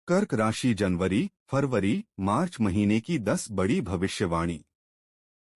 कर्क राशि जनवरी, फरवरी, मार्च महीने की 10 बड़ी भविष्यवाणी।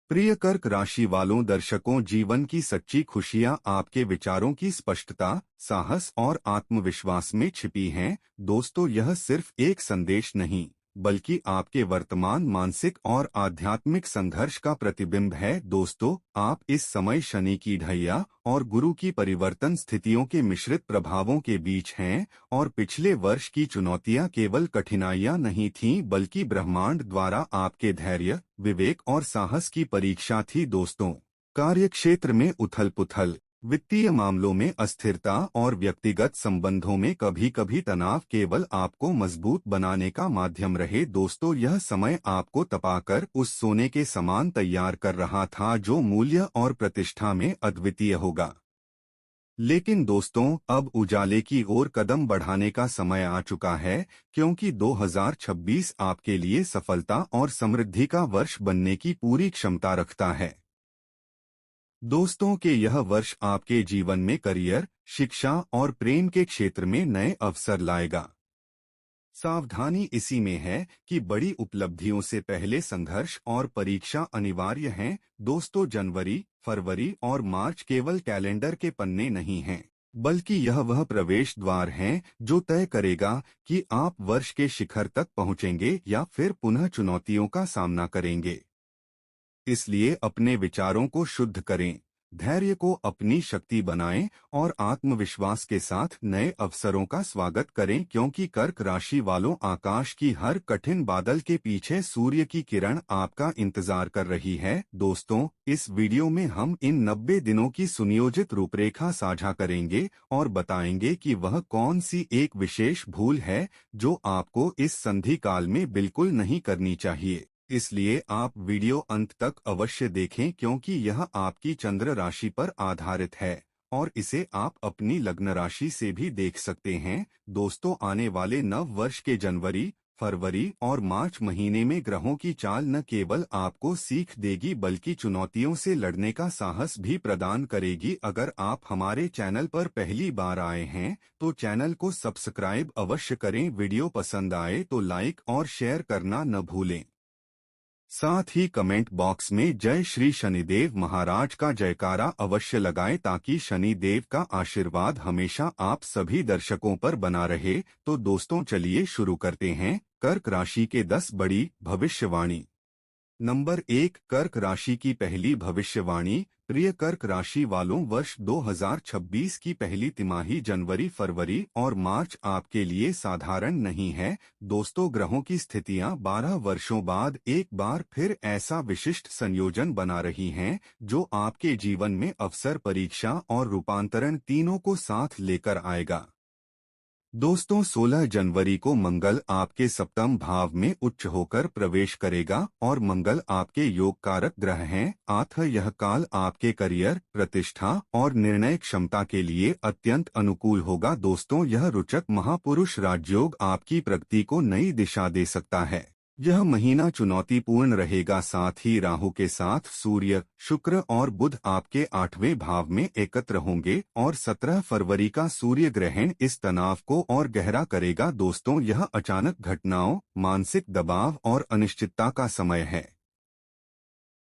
प्रिय कर्क राशि वालों दर्शकों, जीवन की सच्ची खुशियां आपके विचारों की स्पष्टता, साहस और आत्मविश्वास में छिपी हैं। दोस्तों, यह सिर्फ एक संदेश नहीं बल्कि आपके वर्तमान मानसिक और आध्यात्मिक संघर्ष का प्रतिबिंब है। दोस्तों, आप इस समय शनि की ढैया और गुरु की परिवर्तन स्थितियों के मिश्रित प्रभावों के बीच हैं और पिछले वर्ष की चुनौतियां केवल कठिनाइयां नहीं थीं बल्कि ब्रह्मांड द्वारा आपके धैर्य, विवेक और साहस की परीक्षा थी। दोस्तों, कार्यक्षेत्र में उथल-पुथल, वित्तीय मामलों में अस्थिरता और व्यक्तिगत संबंधों में कभी-कभी तनाव केवल आपको मजबूत बनाने का माध्यम रहे। दोस्तों, यह समय आपको तपाकर उस सोने के समान तैयार कर रहा था जो मूल्य और प्रतिष्ठा में अद्वितीय होगा। लेकिन दोस्तों, अब उजाले की ओर कदम बढ़ाने का समय आ चुका है, क्योंकि 2026 आपके लिए सफलता और समृद्धि का वर्ष बनने की पूरी क्षमता रखता है। दोस्तों, के यह वर्ष आपके जीवन में करियर, शिक्षा और प्रेम के क्षेत्र में नए अवसर लाएगा। सावधानी इसी में है कि बड़ी उपलब्धियों से पहले संघर्ष और परीक्षा अनिवार्य हैं। दोस्तों, जनवरी, फरवरी और मार्च केवल कैलेंडर के पन्ने नहीं हैं, बल्कि यह वह प्रवेश द्वार हैं जो तय करेगा कि आप वर्ष के शिखर तक पहुंचेंगे या फिर पुनः चुनौतियों का सामना करेंगे। इसलिए अपने विचारों को शुद्ध करें, धैर्य को अपनी शक्ति बनाएं और आत्मविश्वास के साथ नए अवसरों का स्वागत करें, क्योंकि कर्क राशि वालों, आकाश की हर कठिन बादल के पीछे सूर्य की किरण आपका इंतजार कर रही है। दोस्तों, इस वीडियो में हम इन 90 दिनों की सुनियोजित रूपरेखा साझा करेंगे और बताएंगे कि वह कौन सी एक विशेष भूल है जो आपको इस संधि काल में बिल्कुल नहीं करनी चाहिए। इसलिए आप वीडियो अंत तक अवश्य देखें, क्योंकि यह आपकी चंद्र राशि पर आधारित है और इसे आप अपनी लग्न राशि से भी देख सकते हैं। दोस्तों, आने वाले नव वर्ष के जनवरी, फरवरी और मार्च महीने में ग्रहों की चाल न केवल आपको सीख देगी बल्कि चुनौतियों से लड़ने का साहस भी प्रदान करेगी। अगर आप हमारे चैनल पर पहली बार आए हैं तो चैनल को सब्सक्राइब अवश्य करें, वीडियो पसंद आए तो लाइक और शेयर करना न भूलें। साथ ही कमेंट बॉक्स में जय श्री शनिदेव महाराज का जयकारा अवश्य लगाएं ताकि शनिदेव का आशीर्वाद हमेशा आप सभी दर्शकों पर बना रहे। तो दोस्तों, चलिए शुरू करते हैं कर्क राशि के 10 बड़ी भविष्यवाणी। नंबर 1, कर्क राशि की पहली भविष्यवाणी। प्रिय कर्क राशि वालों, वर्ष 2026 की पहली तिमाही जनवरी, फरवरी और मार्च आपके लिए साधारण नहीं है। दोस्तों, ग्रहों की स्थितियां 12 वर्षों बाद एक बार फिर ऐसा विशिष्ट संयोजन बना रही हैं जो आपके जीवन में अवसर, परीक्षा और रूपांतरण तीनों को साथ लेकर आएगा। दोस्तों, 16 जनवरी को मंगल आपके सप्तम भाव में उच्च होकर प्रवेश करेगा और मंगल आपके योग कारक ग्रह हैं। अतः यह काल आपके करियर, प्रतिष्ठा और निर्णय क्षमता के लिए अत्यंत अनुकूल होगा। दोस्तों, यह रोचक महापुरुष राजयोग आपकी प्रगति को नई दिशा दे सकता है। यह महीना चुनौतीपूर्ण रहेगा, साथ ही राहु के साथ सूर्य, शुक्र और बुध आपके 8वें भाव में एकत्र होंगे और 17 फरवरी का सूर्य ग्रहण इस तनाव को और गहरा करेगा। दोस्तों, यह अचानक घटनाओं, मानसिक दबाव और अनिश्चितता का समय है,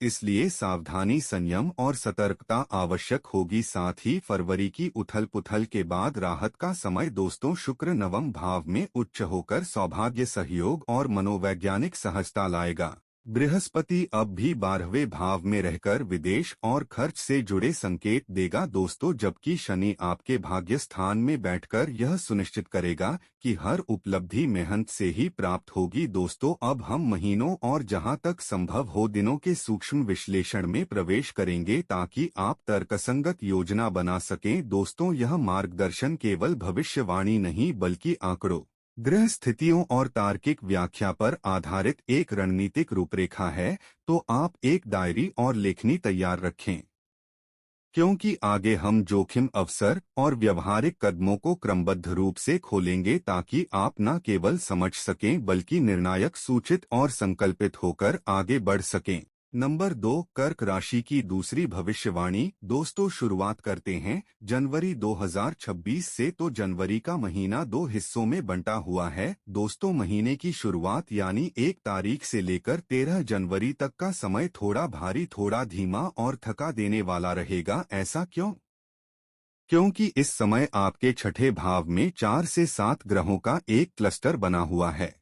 इसलिए सावधानी, संयम और सतर्कता आवश्यक होगी। साथ ही फरवरी की उथल-पुथल के बाद राहत का समय। दोस्तों, शुक्र नवम भाव में उच्च होकर सौभाग्य, सहयोग और मनोवैज्ञानिक सहजता लाएगा। बृहस्पति अब भी 12वें भाव में रहकर विदेश और खर्च से जुड़े संकेत देगा। दोस्तों, जबकि शनि आपके भाग्य स्थान में बैठकर यह सुनिश्चित करेगा कि हर उपलब्धि मेहनत से ही प्राप्त होगी। दोस्तों, अब हम महीनों और जहां तक संभव हो दिनों के सूक्ष्म विश्लेषण में प्रवेश करेंगे ताकि आप तर्कसंगत योजना बना सकें। दोस्तों, यह मार्गदर्शन केवल भविष्यवाणी नहीं बल्कि आंकड़ों, ग्रह स्थितियों और तार्किक व्याख्या पर आधारित एक रणनीतिक रूपरेखा है। तो आप एक डायरी और लेखनी तैयार रखें, क्योंकि आगे हम जोखिम, अवसर और व्यवहारिक कदमों को क्रमबद्ध रूप से खोलेंगे ताकि आप न केवल समझ सकें बल्कि निर्णायक, सूचित और संकल्पित होकर आगे बढ़ सकें। नंबर 2, कर्क राशि की दूसरी भविष्यवाणी। दोस्तों, शुरुआत करते हैं जनवरी 2026 से। तो जनवरी का महीना दो हिस्सों में बंटा हुआ है। दोस्तों, महीने की शुरुआत यानी 1 तारीख से लेकर 13 जनवरी तक का समय थोड़ा भारी, थोड़ा धीमा और थका देने वाला रहेगा। ऐसा क्यों? क्योंकि इस समय आपके छठे भाव में 4 से 7 ग्रहों का एक क्लस्टर बना हुआ है।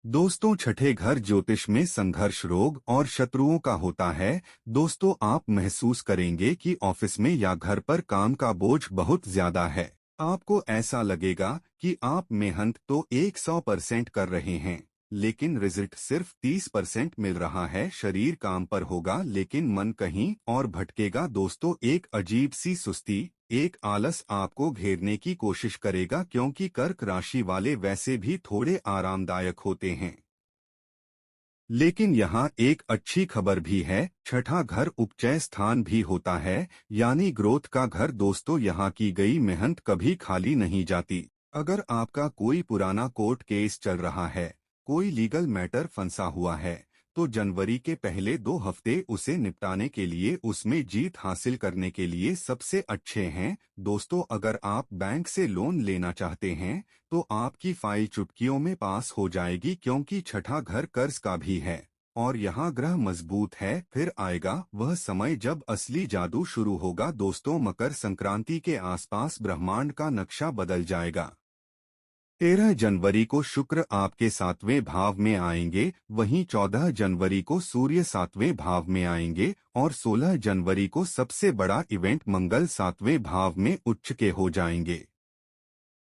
दोस्तों, छठे घर ज्योतिष में संघर्ष, रोग और शत्रुओं का होता है। दोस्तों, आप महसूस करेंगे कि ऑफिस में या घर पर काम का बोझ बहुत ज्यादा है। आपको ऐसा लगेगा कि आप मेहनत तो 100% कर रहे हैं, लेकिन रिजल्ट सिर्फ 30% मिल रहा है। शरीर काम पर होगा लेकिन मन कहीं और भटकेगा। दोस्तों, एक अजीब सी सुस्ती, एक आलस आपको घेरने की कोशिश करेगा, क्योंकि कर्क राशि वाले वैसे भी थोड़े आरामदायक होते हैं। लेकिन यहाँ एक अच्छी खबर भी है, छठा घर उपचय स्थान भी होता है, यानी ग्रोथ का घर। दोस्तों, यहाँ की गई मेहनत कभी खाली नहीं जाती। अगर आपका कोई पुराना कोर्ट केस चल रहा है, कोई लीगल मैटर फंसा हुआ है, तो जनवरी के पहले 2 हफ्ते उसे निपटाने के लिए, उसमें जीत हासिल करने के लिए सबसे अच्छे हैं। दोस्तों, अगर आप बैंक से लोन लेना चाहते हैं, तो आपकी फाइल चुटकियों में पास हो जाएगी, क्योंकि छठा घर कर्ज का भी है और यहाँ ग्रह मजबूत है। फिर आएगा वह समय जब असली जादू शुरू होगा। दोस्तों, मकर संक्रांति के आसपास ब्रह्मांड का नक्शा बदल जाएगा। 13 जनवरी को शुक्र आपके 7वें भाव में आएंगे, वहीं 14 जनवरी को सूर्य 7वें भाव में आएंगे और 16 जनवरी को सबसे बड़ा इवेंट मंगल 7वें भाव में उच्च के हो जाएंगे।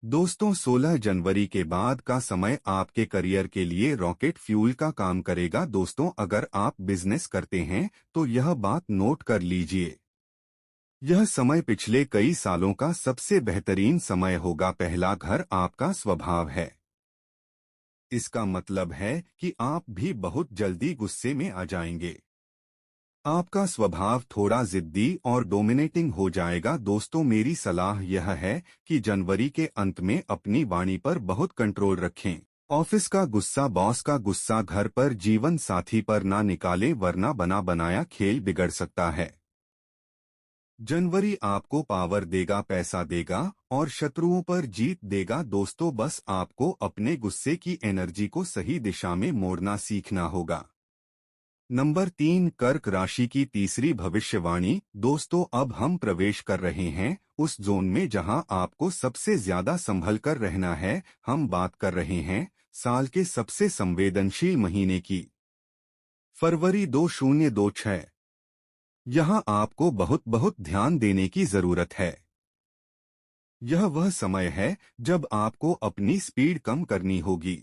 दोस्तों, 16 जनवरी के बाद का समय आपके करियर के लिए रॉकेट फ्यूल का काम करेगा। दोस्तों, अगर आप बिजनेस करते हैं तो यह बात नोट कर लीजिए। यह समय पिछले कई सालों का सबसे बेहतरीन समय होगा। पहला घर आपका स्वभाव है। इसका मतलब है कि आप भी बहुत जल्दी गुस्से में आ जाएंगे। आपका स्वभाव थोड़ा जिद्दी और डोमिनेटिंग हो जाएगा। दोस्तों, मेरी सलाह यह है कि जनवरी के अंत में अपनी वाणी पर बहुत कंट्रोल रखें। ऑफिस का गुस्सा, बॉस का गुस्सा घर पर जीवन साथी पर ना निकालें, वरना बना बनाया खेल बिगड़ सकता है। जनवरी आपको पावर देगा, पैसा देगा और शत्रुओं पर जीत देगा। दोस्तों, बस आपको अपने गुस्से की एनर्जी को सही दिशा में मोड़ना सीखना होगा। नंबर 3, कर्क राशि की तीसरी भविष्यवाणी। दोस्तों, अब हम प्रवेश कर रहे हैं उस जोन में जहां आपको सबसे ज्यादा संभल कर रहना है। हम बात कर रहे हैं साल के सबसे संवेदनशील महीने की, फरवरी 2026। यहां आपको बहुत बहुत ध्यान देने की जरूरत है। यह वह समय है जब आपको अपनी स्पीड कम करनी होगी।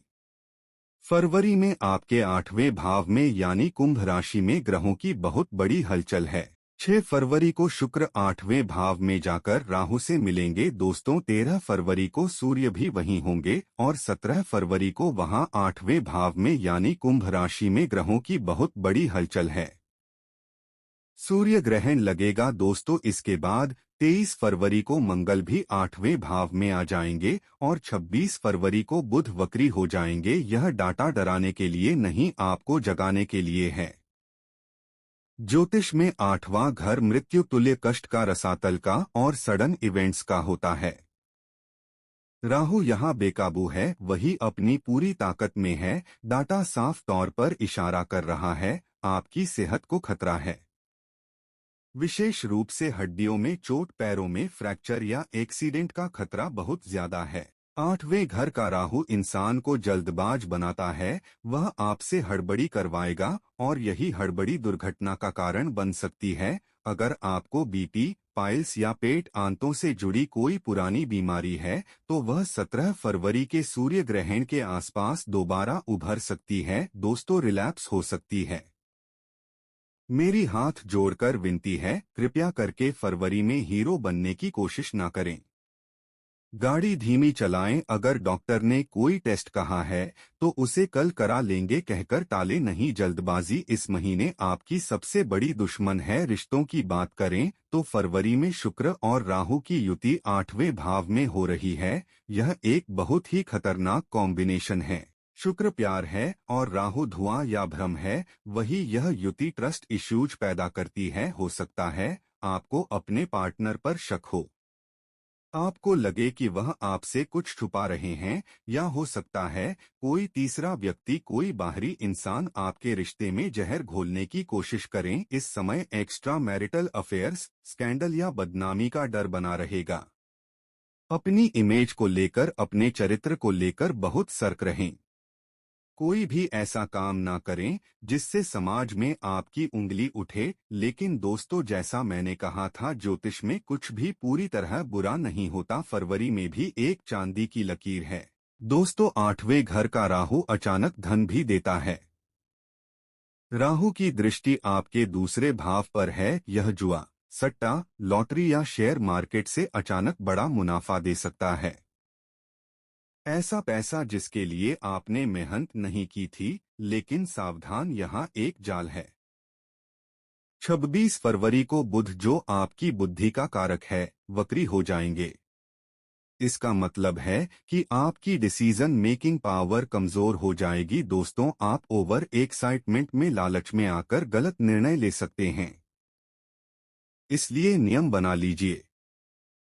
फरवरी में आपके 8वें भाव में यानी कुंभ राशि में ग्रहों की बहुत बड़ी हलचल है। 6 फरवरी को शुक्र 8वें भाव में जाकर राहु से मिलेंगे। दोस्तों, 13 फरवरी को सूर्य भी वहीं होंगे और 17 फरवरी को वहां 8वें भाव में यानी कुंभ राशि में ग्रहों की बहुत बड़ी हलचल है। सूर्य ग्रहण लगेगा। दोस्तों, इसके बाद 23 फरवरी को मंगल भी 8वें भाव में आ जाएंगे और 26 फरवरी को बुध वक्री हो जाएंगे। यह डाटा डराने के लिए नहीं, आपको जगाने के लिए है। ज्योतिष में 8वां घर मृत्यु तुल्य कष्ट का, रसातल का और सडन इवेंट्स का होता है। राहु यहाँ बेकाबू है, वही अपनी पूरी ताकत में है। डाटा साफ तौर पर इशारा कर रहा है आपकी सेहत को खतरा है। विशेष रूप से हड्डियों में चोट, पैरों में फ्रैक्चर या एक्सीडेंट का खतरा बहुत ज्यादा है। 8वें घर का राहु इंसान को जल्दबाज बनाता है, वह आपसे हड़बड़ी करवाएगा और यही हड़बड़ी दुर्घटना का कारण बन सकती है। अगर आपको बीपी, पाइल्स या पेट आंतों से जुड़ी कोई पुरानी बीमारी है, तो वह 17 फरवरी के सूर्य ग्रहण के आसपास दोबारा उभर सकती है। दोस्तों, रिलैप्स हो सकती है। मेरी हाथ जोड़कर विनती है, कृपया करके फरवरी में हीरो बनने की कोशिश ना करें। गाड़ी धीमी चलाएं। अगर डॉक्टर ने कोई टेस्ट कहा है तो उसे कल करा लेंगे कहकर टाले नहीं। जल्दबाजी इस महीने आपकी सबसे बड़ी दुश्मन है। रिश्तों की बात करें तो फरवरी में शुक्र और राहु की युति 8वें भाव में हो रही है। यह एक बहुत ही खतरनाक कॉम्बिनेशन है। शुक्र प्यार है और राहु धुआं या भ्रम है, वही यह युति ट्रस्ट इश्यूज पैदा करती है। हो सकता है आपको अपने पार्टनर पर शक हो, आपको लगे कि वह आपसे कुछ छुपा रहे हैं, या हो सकता है कोई तीसरा व्यक्ति, कोई बाहरी इंसान आपके रिश्ते में जहर घोलने की कोशिश करें। इस समय एक्स्ट्रा मैरिटल अफेयर्स, स्कैंडल या बदनामी का डर बना रहेगा। अपनी इमेज को लेकर, अपने चरित्र को लेकर बहुत सतर्क रहें। कोई भी ऐसा काम ना करें जिससे समाज में आपकी उंगली उठे। लेकिन दोस्तों, जैसा मैंने कहा था, ज्योतिष में कुछ भी पूरी तरह बुरा नहीं होता। फरवरी में भी एक चांदी की लकीर है। दोस्तों, 8वें घर का राहु अचानक धन भी देता है। राहु की दृष्टि आपके दूसरे भाव पर है। यह जुआ, सट्टा, लॉटरी या शेयर मार्केट से अचानक बड़ा मुनाफा दे सकता है। ऐसा पैसा जिसके लिए आपने मेहनत नहीं की थी। लेकिन सावधान, यहाँ एक जाल है। 26 फरवरी को बुध, जो आपकी बुद्धि का कारक है, वक्री हो जाएंगे। इसका मतलब है कि आपकी डिसीजन मेकिंग पावर कमजोर हो जाएगी। दोस्तों, आप ओवर एक्साइटमेंट में, लालच में आकर गलत निर्णय ले सकते हैं। इसलिए नियम बना लीजिए।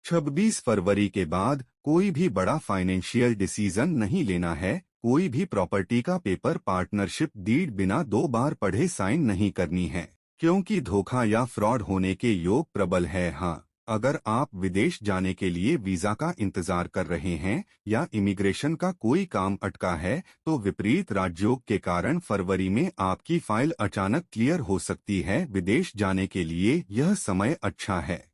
26 फरवरी के बाद कोई भी बड़ा फाइनेंशियल डिसीजन नहीं लेना है। कोई भी प्रॉपर्टी का पेपर, पार्टनरशिप डीड बिना 2 बार पढ़े साइन नहीं करनी है, क्योंकि धोखा या फ्रॉड होने के योग प्रबल है। हाँ, अगर आप विदेश जाने के लिए वीजा का इंतजार कर रहे हैं या इमिग्रेशन का कोई काम अटका है, तो विपरीत राजयोग के कारण फरवरी में आपकी फाइल अचानक क्लियर हो सकती है। विदेश जाने के लिए यह समय अच्छा है।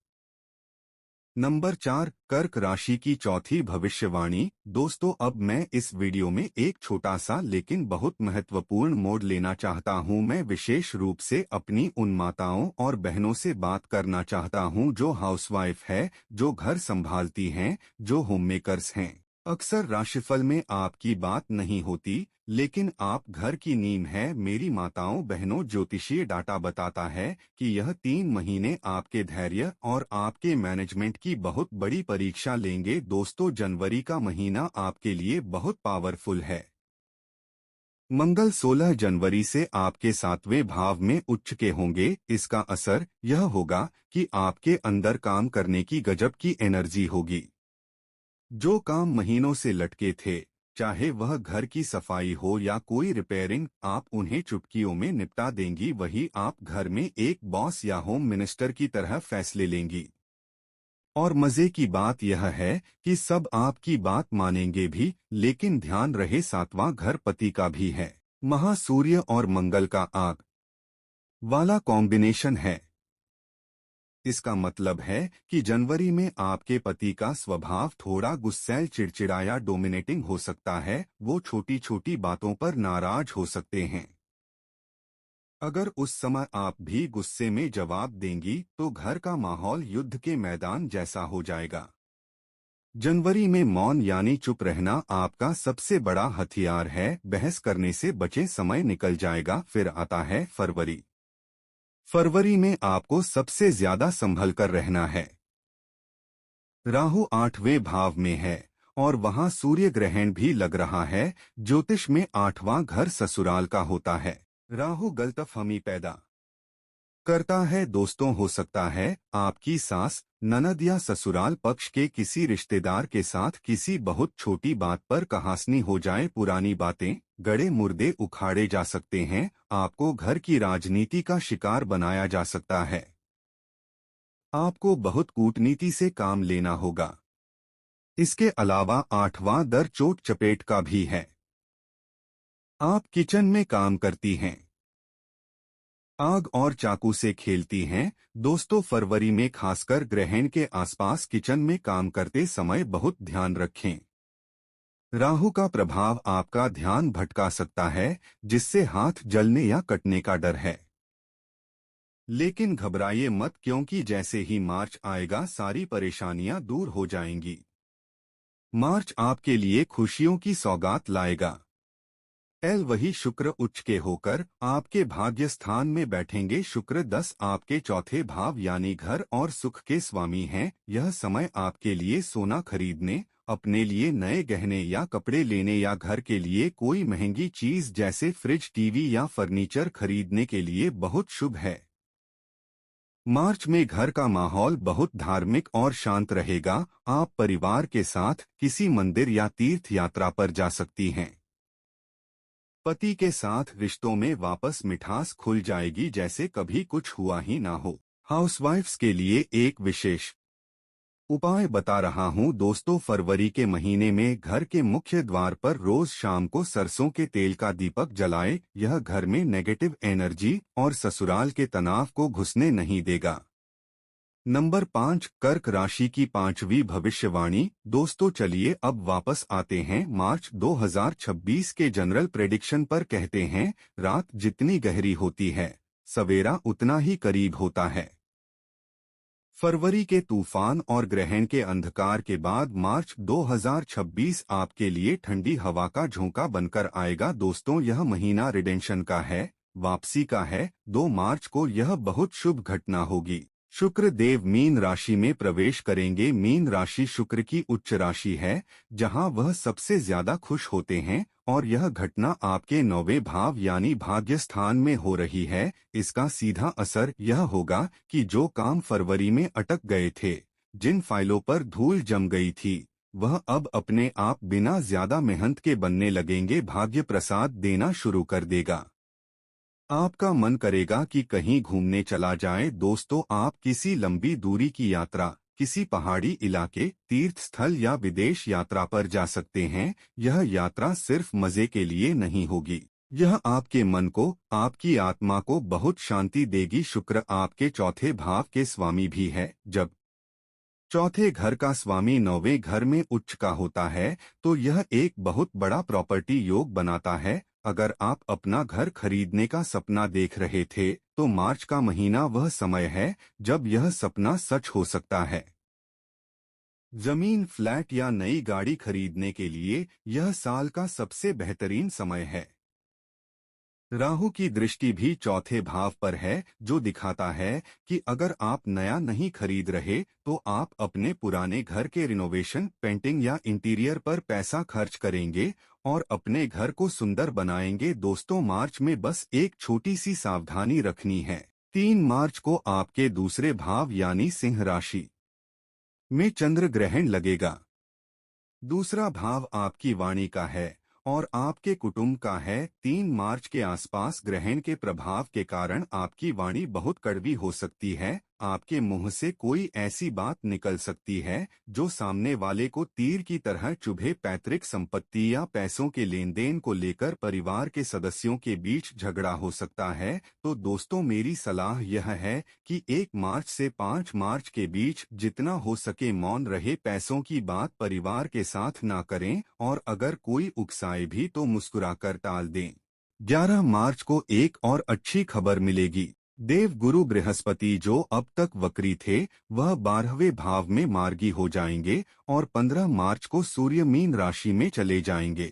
नंबर 4, कर्क राशि की चौथी भविष्यवाणी। दोस्तों, अब मैं इस वीडियो में एक छोटा सा लेकिन बहुत महत्वपूर्ण मोड़ लेना चाहता हूं। मैं विशेष रूप से अपनी उन माताओं और बहनों से बात करना चाहता हूं जो हाउसवाइफ है, जो घर संभालती हैं, जो होममेकर्स हैं। अक्सर राशिफल में आपकी बात नहीं होती, लेकिन आप घर की नींव है। मेरी माताओं बहनों, ज्योतिषीय डाटा बताता है कि यह 3 महीने आपके धैर्य और आपके मैनेजमेंट की बहुत बड़ी परीक्षा लेंगे। दोस्तों, जनवरी का महीना आपके लिए बहुत पावरफुल है। मंगल 16 जनवरी से आपके 7वें भाव में उच्च के होंगे। इसका असर यह होगा कि आपके अंदर काम करने की गजब की एनर्जी होगी। जो काम महीनों से लटके थे, चाहे वह घर की सफाई हो या कोई रिपेयरिंग, आप उन्हें चुटकियों में निपटा देंगी। वही आप घर में एक बॉस या होम मिनिस्टर की तरह फैसले लेंगी। और मजे की बात यह है कि सब आपकी बात मानेंगे भी। लेकिन ध्यान रहे, 7वां घर पति का भी है। महासूर्य और मंगल का आग वाला कॉम्बिनेशन है। इसका मतलब है कि जनवरी में आपके पति का स्वभाव थोड़ा गुस्सैल, चिड़चिड़ाया, डोमिनेटिंग हो सकता है। वो छोटी छोटी बातों पर नाराज हो सकते हैं। अगर उस समय आप भी गुस्से में जवाब देंगी तो घर का माहौल युद्ध के मैदान जैसा हो जाएगा। जनवरी में मौन यानी चुप रहना आपका सबसे बड़ा हथियार है। बहस करने से बचे, समय निकल जाएगा। फिर आता है फरवरी। फरवरी में आपको सबसे ज्यादा संभल कर रहना है। राहु 8वें भाव में है और वहां सूर्य ग्रहण भी लग रहा है। ज्योतिष में 8वां घर ससुराल का होता है। राहु गलतफहमी पैदा करता है। दोस्तों, हो सकता है आपकी सास, ननद या ससुराल पक्ष के किसी रिश्तेदार के साथ किसी बहुत छोटी बात पर कहासुनी हो जाए। पुरानी बातें, गड़े मुर्दे उखाड़े जा सकते हैं। आपको घर की राजनीति का शिकार बनाया जा सकता है। आपको बहुत कूटनीति से काम लेना होगा। इसके अलावा 8वां दर चोट चपेट का भी है। आप किचन में काम करती हैं, आग और चाकू से खेलती हैं। दोस्तों, फरवरी में खासकर ग्रहण के आसपास किचन में काम करते समय बहुत ध्यान रखें। राहु का प्रभाव आपका ध्यान भटका सकता है, जिससे हाथ जलने या कटने का डर है। लेकिन घबराइए मत, क्योंकि जैसे ही मार्च आएगा सारी परेशानियां दूर हो जाएंगी। मार्च आपके लिए खुशियों की सौगात लाएगा। वही शुक्र उच्च के होकर आपके भाग्य स्थान में बैठेंगे। शुक्र 10 आपके चौथे भाव यानी घर और सुख के स्वामी हैं। यह समय आपके लिए सोना खरीदने अपने लिए नए गहने या कपड़े लेने या घर के लिए कोई महंगी चीज जैसे फ्रिज, टीवी या फर्नीचर खरीदने के लिए बहुत शुभ है। मार्च में घर का माहौल बहुत धार्मिक और शांत रहेगा। आप परिवार के साथ किसी मंदिर या तीर्थ यात्रा पर जा सकती हैं। पति के साथ रिश्तों में वापस मिठास खुल जाएगी जैसे कभी कुछ हुआ ही ना हो। हाउसवाइफ्स के लिए एक विशेष उपाय बता रहा हूँ दोस्तों। फरवरी के महीने में घर के मुख्य द्वार पर रोज शाम को सरसों के तेल का दीपक जलाए। यह घर में नेगेटिव एनर्जी और ससुराल के तनाव को घुसने नहीं देगा। नंबर 5, कर्क राशि की पांचवी भविष्यवाणी। दोस्तों चलिए अब वापस आते हैं मार्च 2026 के जनरल प्रेडिक्शन पर। कहते हैं, रात जितनी गहरी होती है, सवेरा उतना ही करीब होता है। फरवरी के तूफान और ग्रहण के अंधकार के बाद मार्च 2026 आपके लिए ठंडी हवा का झोंका बनकर आएगा। दोस्तों यह महीना रिडेंशन का है, वापसी का है। 2 मार्च को यह बहुत शुभ घटना होगी। शुक्र देव मीन राशि में प्रवेश करेंगे। मीन राशि शुक्र की उच्च राशि है, जहां वह सबसे ज्यादा खुश होते हैं, और यह घटना आपके 9वें भाव यानी भाग्य स्थान में हो रही है। इसका सीधा असर यह होगा कि जो काम फरवरी में अटक गए थे, जिन फाइलों पर धूल जम गई थी, वह अब अपने आप बिना ज्यादा मेहनत के बनने लगेंगे। भाग्य प्रसाद देना शुरू कर देगा। आपका मन करेगा कि कहीं घूमने चला जाए। दोस्तों आप किसी लंबी दूरी की यात्रा, किसी पहाड़ी इलाके, तीर्थ स्थल या विदेश यात्रा पर जा सकते हैं। यह यात्रा सिर्फ मजे के लिए नहीं होगी, यह आपके मन को, आपकी आत्मा को बहुत शांति देगी। शुक्र आपके चौथे भाव के स्वामी भी है। जब चौथे घर का स्वामी 9वें घर में उच्च का होता है, तो यह एक बहुत बड़ा प्रॉपर्टी योग बनाता है। अगर आप अपना घर खरीदने का सपना देख रहे थे, तो मार्च का महीना वह समय है जब यह सपना सच हो सकता है। जमीन, फ्लैट या नई गाड़ी खरीदने के लिए यह साल का सबसे बेहतरीन समय है। राहु की दृष्टि भी चौथे भाव पर है, जो दिखाता है कि अगर आप नया नहीं खरीद रहे, तो आप अपने पुराने घर के रिनोवेशन, पेंटिंग या इंटीरियर पर पैसा खर्च करेंगे और अपने घर को सुंदर बनाएंगे। दोस्तों मार्च में बस एक छोटी सी सावधानी रखनी है। 3 मार्च को आपके दूसरे भाव यानी सिंह राशि में चंद्र ग्रहण लगेगा। दूसरा भाव आपकी वाणी का है और आपके कुटुंब का है। 3 मार्च के आसपास ग्रहण के प्रभाव के कारण आपकी वाणी बहुत कड़वी हो सकती है। आपके मुंह से कोई ऐसी बात निकल सकती है जो सामने वाले को तीर की तरह चुभे। पैतृक संपत्ति या पैसों के लेन देन को लेकर परिवार के सदस्यों के बीच झगड़ा हो सकता है। तो दोस्तों मेरी सलाह यह है कि 1 मार्च से 5 मार्च के बीच जितना हो सके मौन रहे। पैसों की बात परिवार के साथ ना करें और अगर कोई उकसाए भी तो मुस्कुराकर टाल दें। 11 मार्च को एक और अच्छी खबर मिलेगी। देव गुरु बृहस्पति जो अब तक वक्री थे, वह 12वें भाव में मार्गी हो जाएंगे और 15 मार्च को सूर्य मीन राशि में चले जाएंगे।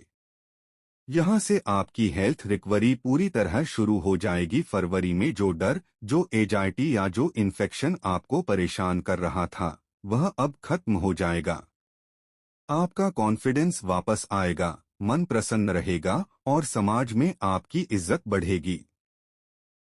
यहाँ से आपकी हेल्थ रिकवरी पूरी तरह शुरू हो जाएगी। फरवरी में जो डर, जो एजाइटी या जो इन्फेक्शन आपको परेशान कर रहा था, वह अब खत्म हो जाएगा। आपका कॉन्फिडेंस वापस आएगा, मन प्रसन्न रहेगा और समाज में आपकी इज्जत बढ़ेगी।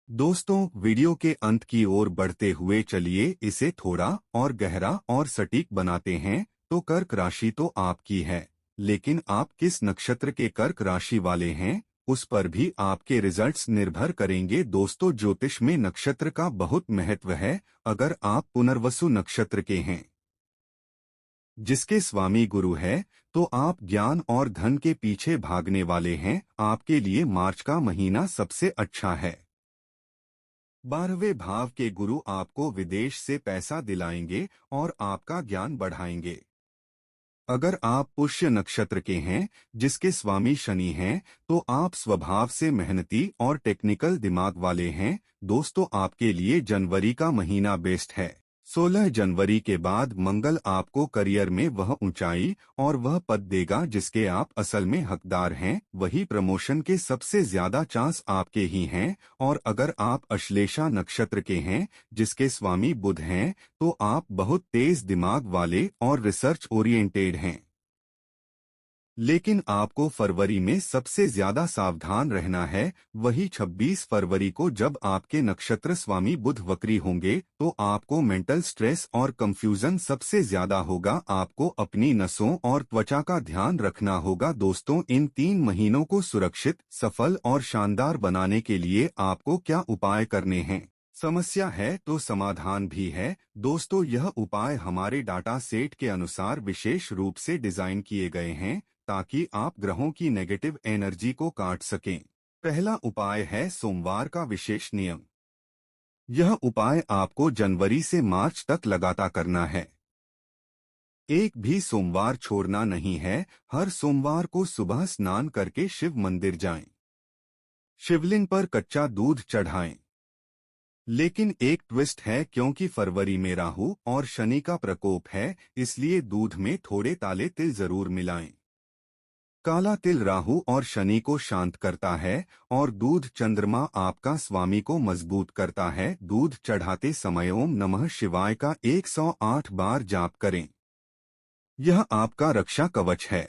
दोस्तों वीडियो के अंत की ओर बढ़ते हुए चलिए इसे थोड़ा और गहरा और सटीक बनाते हैं। तो कर्क राशि तो आपकी है, लेकिन आप किस नक्षत्र के कर्क राशि वाले हैं, उस पर भी आपके रिजल्ट्स निर्भर करेंगे। दोस्तों ज्योतिष में नक्षत्र का बहुत महत्व है। अगर आप पुनर्वसु नक्षत्र के हैं, जिसके स्वामी गुरु है, तो आप ज्ञान और धन के पीछे भागने वाले हैं। आपके लिए मार्च का महीना सबसे अच्छा है। 12वें भाव के गुरु आपको विदेश से पैसा दिलाएंगे और आपका ज्ञान बढ़ाएंगे। अगर आप पुष्य नक्षत्र के हैं, जिसके स्वामी शनि हैं, तो आप स्वभाव से मेहनती और टेक्निकल दिमाग वाले हैं। दोस्तों आपके लिए जनवरी का महीना बेस्ट है। 16 जनवरी के बाद मंगल आपको करियर में वह ऊंचाई और वह पद देगा जिसके आप असल में हकदार हैं। वही प्रमोशन के सबसे ज्यादा चांस आपके ही हैं। और अगर आप अश्लेषा नक्षत्र के हैं, जिसके स्वामी बुध हैं, तो आप बहुत तेज दिमाग वाले और रिसर्च ओरिएंटेड हैं। लेकिन आपको फरवरी में सबसे ज्यादा सावधान रहना है। वही 26 फरवरी को जब आपके नक्षत्र स्वामी बुध वक्री होंगे तो आपको मेंटल स्ट्रेस और कंफ्यूजन सबसे ज्यादा होगा। आपको अपनी नसों और त्वचा का ध्यान रखना होगा। दोस्तों, इन 3 महीनों को सुरक्षित, सफल और शानदार बनाने के लिए आपको क्या उपाय करने हैं? समस्या है तो समाधान भी है। दोस्तों, यह उपाय हमारे डाटा सेट के अनुसार विशेष रूप से डिजाइन किए गए हैं ताकि आप ग्रहों की नेगेटिव एनर्जी को काट सकें। पहला उपाय है सोमवार का विशेष नियम। यह उपाय आपको जनवरी से मार्च तक लगातार करना है। एक भी सोमवार छोड़ना नहीं है। हर सोमवार को सुबह स्नान करके शिव मंदिर जाएं। शिवलिंग पर कच्चा दूध चढ़ाएं। लेकिन एक ट्विस्ट है, क्योंकि फरवरी में राहु और शनि का प्रकोप है, इसलिए दूध में थोड़े काले तिल जरूर मिलाएं। काला तिल राहु और शनि को शांत करता है और दूध चंद्रमा आपका स्वामी को मजबूत करता है। दूध चढ़ाते समय ओम नमः शिवाय का 108 बार जाप करें। यह आपका रक्षा कवच है।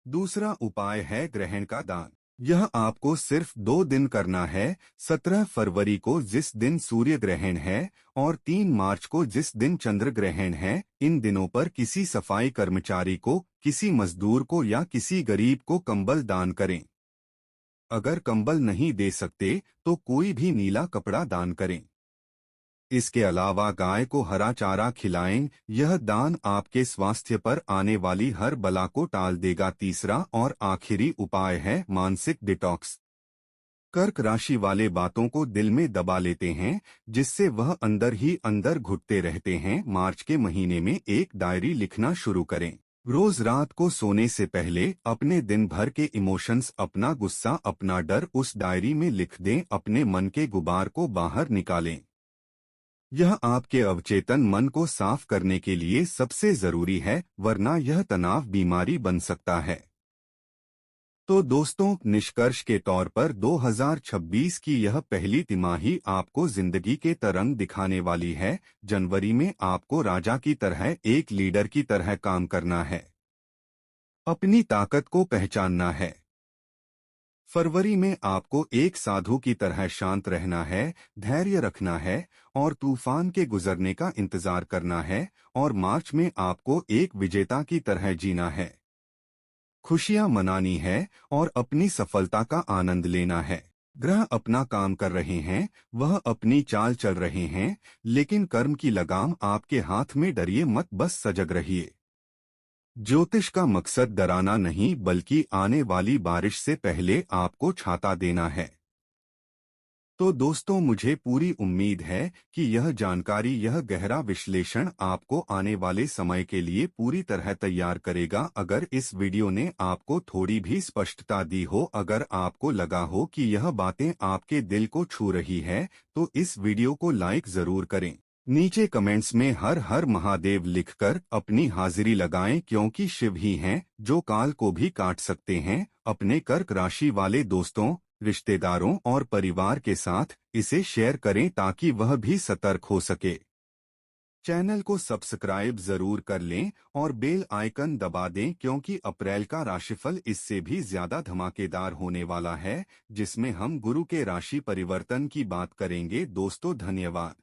दूसरा उपाय है ग्रहण का दान। यह आपको सिर्फ 2 दिन करना है। 17 फरवरी को जिस दिन सूर्य ग्रहण है और 3 मार्च को जिस दिन चंद्र ग्रहण है, इन दिनों पर किसी सफाई कर्मचारी को, किसी मजदूर को या किसी गरीब को कंबल दान करें। अगर कंबल नहीं दे सकते तो कोई भी नीला कपड़ा दान करें। इसके अलावा गाय को हरा चारा खिलाएं। यह दान आपके स्वास्थ्य पर आने वाली हर बला को टाल देगा। तीसरा और आखिरी उपाय है मानसिक डिटॉक्स। कर्क राशि वाले बातों को दिल में दबा लेते हैं, जिससे वह अंदर ही अंदर घुटते रहते हैं। मार्च के महीने में एक डायरी लिखना शुरू करें। रोज रात को सोने से पहले अपने दिन भर के इमोशंस, अपना गुस्सा, अपना डर उस डायरी में लिख दें। अपने मन के गुबार को बाहर निकालें। यह आपके अवचेतन मन को साफ करने के लिए सबसे जरूरी है, वरना यह तनाव बीमारी बन सकता है। तो दोस्तों, निष्कर्ष के तौर पर 2026 की यह पहली तिमाही आपको जिंदगी के तरंग दिखाने वाली है। जनवरी में आपको राजा की तरह, एक लीडर की तरह काम करना है। अपनी ताकत को पहचानना है। फरवरी में आपको एक साधु की तरह शांत रहना है, धैर्य रखना है और तूफान के गुजरने का इंतजार करना है। और मार्च में आपको एक विजेता की तरह जीना है, खुशियां मनानी है और अपनी सफलता का आनंद लेना है। ग्रह अपना काम कर रहे हैं, वह अपनी चाल चल रहे हैं, लेकिन कर्म की लगाम आपके हाथ में। डरिए मत, बस सजग रहिए। ज्योतिष का मकसद डराना नहीं, बल्कि आने वाली बारिश से पहले आपको छाता देना है। तो दोस्तों, मुझे पूरी उम्मीद है कि यह जानकारी, यह गहरा विश्लेषण आपको आने वाले समय के लिए पूरी तरह तैयार करेगा। अगर इस वीडियो ने आपको थोड़ी भी स्पष्टता दी हो, अगर आपको लगा हो कि यह बातें आपके दिल को छू रही है, तो इस वीडियो को लाइक जरूर करें। नीचे कमेंट्स में हर हर महादेव लिखकर अपनी हाजिरी लगाएं, क्योंकि शिव ही हैं जो काल को भी काट सकते हैं। अपने कर्क राशि वाले दोस्तों, रिश्तेदारों और परिवार के साथ इसे शेयर करें ताकि वह भी सतर्क हो सके। चैनल को सब्सक्राइब जरूर कर लें और बेल आइकन दबा दें, क्योंकि अप्रैल का राशिफल इससे भी ज्यादा धमाकेदार होने वाला है, जिसमें हम गुरु के राशि परिवर्तन की बात करेंगे। दोस्तों, धन्यवाद।